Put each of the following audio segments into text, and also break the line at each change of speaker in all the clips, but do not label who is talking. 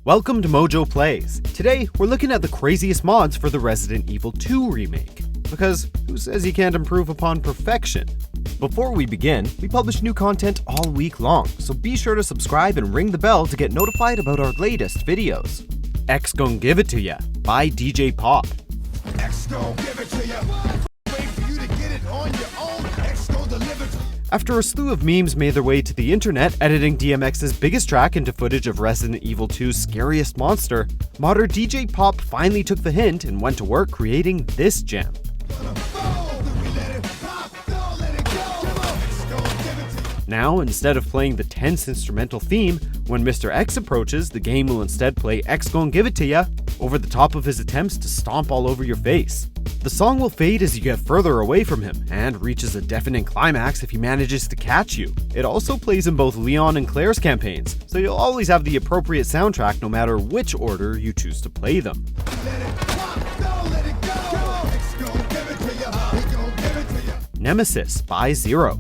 Welcome to MojoPlays. Today, we're looking at the craziest mods for the Resident Evil 2 remake. Because who says you can't improve upon perfection? Before we begin, we publish new content all week long, so be sure to subscribe and ring the bell to get notified about our latest videos. X Gon' Give It To Ya by DJ Pop.
X gon' give it to ya. Wait for you to get it on your own. X gon' deliver to.
After a slew of memes made their way to the internet, editing DMX's biggest track into footage of Resident Evil 2's scariest monster, modder DJ Pop finally took the hint and went to work creating this gem. Now, instead of playing the tense instrumental theme, when Mr. X approaches, the game will instead play X Gon' Give It To Ya over the top of his attempts to stomp all over your face. The song will fade as you get further away from him, and reaches a deafening climax if he manages to catch you. It also plays in both Leon and Claire's campaigns, so you'll always have the appropriate soundtrack no matter which order you choose to play them. Nemesis by Zero.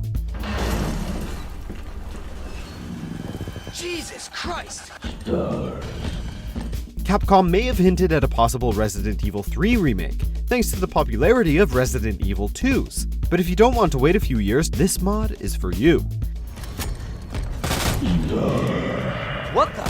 Jesus Christ!
Capcom may have hinted at a possible Resident Evil 3 remake, thanks to the popularity of Resident Evil 2's. But if you don't want to wait a few years, this mod is for you.
What the?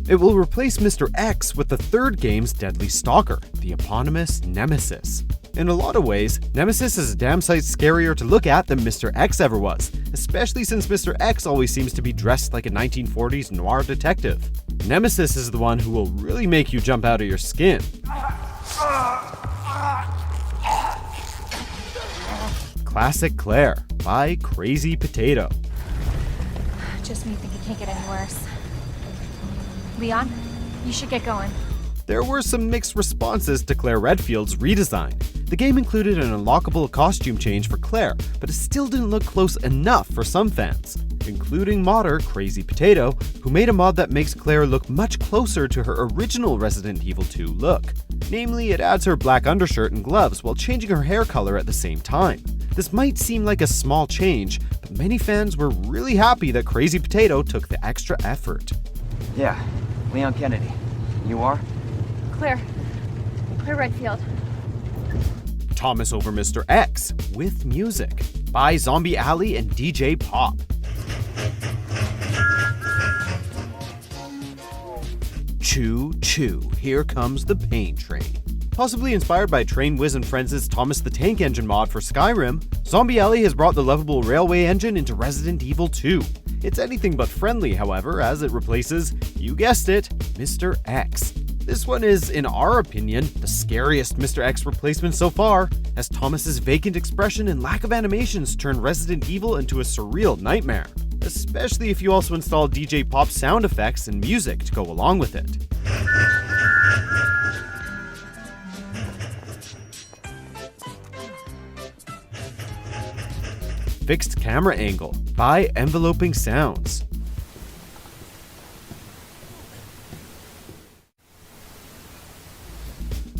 It will replace Mr. X with the third game's deadly stalker, the eponymous Nemesis. In a lot of ways, Nemesis is a damn sight scarier to look at than Mr. X ever was, especially since Mr. X always seems to be dressed like a 1940s noir detective. Nemesis is the one who will really make you jump out of your skin. Classic Claire by Crazy Potato.
Just when you think it can't get any worse. Leon, you should get going.
There were some mixed responses to Claire Redfield's redesign. The game included an unlockable costume change for Claire, but it still didn't look close enough for some fans, including modder Crazy Potato, who made a mod that makes Claire look much closer to her original Resident Evil 2 look. Namely, it adds her black undershirt and gloves while changing her hair color at the same time. This might seem like a small change, but many fans were really happy that Crazy Potato took the extra effort.
Yeah, Leon Kennedy. You are?
Claire Redfield.
Thomas over Mr. X with music by Zombie Alley and DJ Pop. Choo choo, here comes the pain train. Possibly inspired by Train Wiz and Friends' Thomas the Tank Engine mod for Skyrim, Zombie Alley has brought the lovable railway engine into Resident Evil 2. It's anything but friendly, however, as it replaces, you guessed it, Mr. X. This one is, in our opinion, the scariest Mr. X replacement so far, as Thomas's vacant expression and lack of animations turn Resident Evil into a surreal nightmare, especially if you also install DJ Pop sound effects and music to go along with it. Fixed Camera Angle by Enveloping Sounds.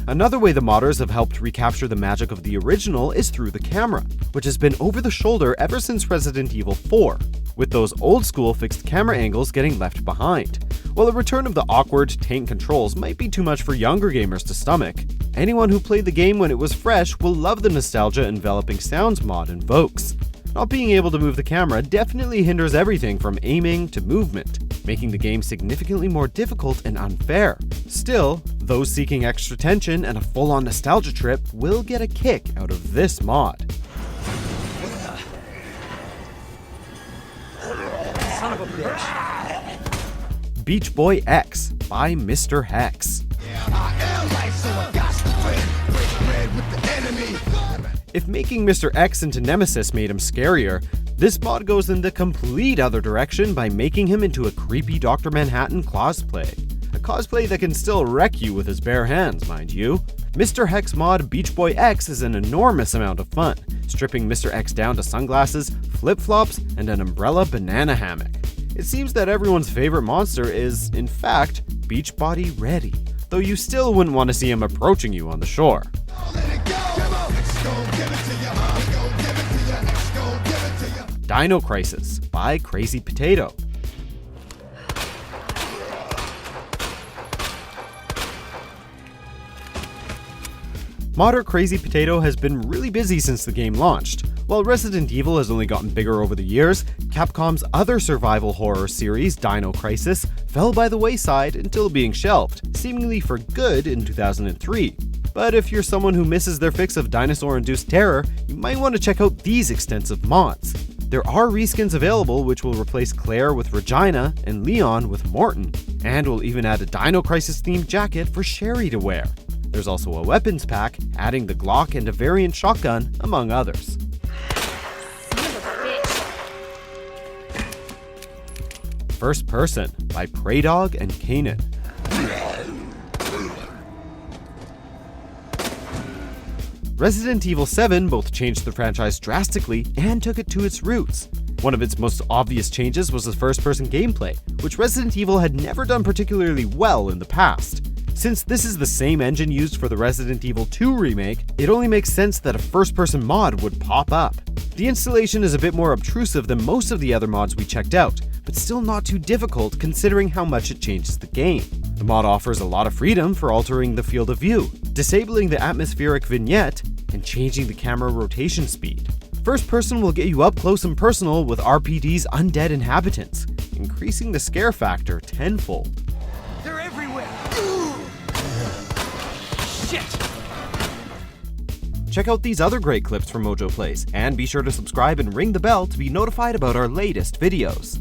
Another way the modders have helped recapture the magic of the original is through the camera, which has been over the shoulder ever since Resident Evil 4, with those old school fixed camera angles getting left behind. While the return of the awkward tank controls might be too much for younger gamers to stomach, anyone who played the game when it was fresh will love the nostalgia Enveloping Sounds mod invokes. Not being able to move the camera definitely hinders everything from aiming to movement, making the game significantly more difficult and unfair. Still, those seeking extra tension and a full-on nostalgia trip will get a kick out of this mod.
Son of a bitch.
Beach Boy X by Mr. Hex. If making Mr. X into Nemesis made him scarier, this mod goes in the complete other direction by making him into a creepy Dr. Manhattan cosplay. A cosplay that can still wreck you with his bare hands, mind you. Mr. Hex mod Beach Boy X is an enormous amount of fun, stripping Mr. X down to sunglasses, flip-flops, and an umbrella banana hammock. It seems that everyone's favorite monster is, in fact, beach body ready, though you still wouldn't want to see him approaching you on the shore. Dino Crisis by Crazy Potato. Modder Crazy Potato has been really busy since the game launched. While Resident Evil has only gotten bigger over the years, Capcom's other survival horror series, Dino Crisis, fell by the wayside until being shelved, seemingly for good in 2003. But if you're someone who misses their fix of dinosaur-induced terror, you might want to check out these extensive mods. There are reskins available which will replace Claire with Regina and Leon with Morton, and will even add a Dino Crisis themed jacket for Sherry to wear. There's also a weapons pack, adding the Glock and a variant shotgun, among others. First Person by Preydog and Kanan. Resident Evil 7 both changed the franchise drastically and took it to its roots. One of its most obvious changes was the first-person gameplay, which Resident Evil had never done particularly well in the past. Since this is the same engine used for the Resident Evil 2 remake, it only makes sense that a first-person mod would pop up. The installation is a bit more obtrusive than most of the other mods we checked out, but still not too difficult considering how much it changes the game. The mod offers a lot of freedom for altering the field of view, disabling the atmospheric vignette, and changing the camera rotation speed. First Person will get you up close and personal with RPD's undead inhabitants, increasing the scare factor tenfold.
They're everywhere! Shit!
Check out these other great clips from MojoPlays, and be sure to subscribe and ring the bell to be notified about our latest videos.